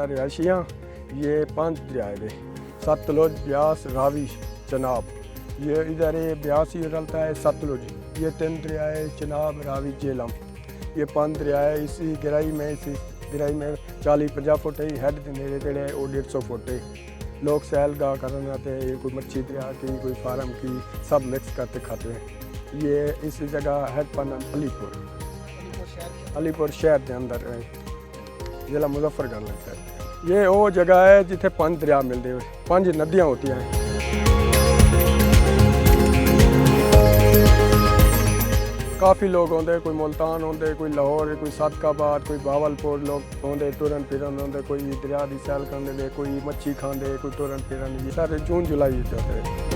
ज़्यादा रिहायशियाँ। ये 5 दरिया है, सतलुज, ब्यास, रावी, चनाब। ये इधर ये ब्यास ही रलता है, सतलुज। ये 3 दरिया है, चनाब, रावी, झेलम। ये 5 दरिया है। इसी गहराई में 40-50 फुट है। हैड के नेड़े तेड़े वो 150 फुट है। लोग सैलगाह करने आते हैं, कोई मच्छी दरिया की, कोई फार्म की, सब मिक्स करके खाते हैं। ये इस जगह हेड पर अलीपुर शहर के अंदर है, जिला मुजफ्फरगढ़ लगता है। ये वो जगह है जिथे 5 दरिया मिलते हैं, 5 नदियाँ होती हैं। काफ़ी लोग आते, कोई मुल्तान आते, कोई लाहौर, कोई सादकाबाद, कोई बावलपुर लोग आते टुरन फिरन आते, कोई दरिया की सैल करने, कोई मच्छी खाते, कोई टुरन फिरन। सारे जून जुलाई होते हैं।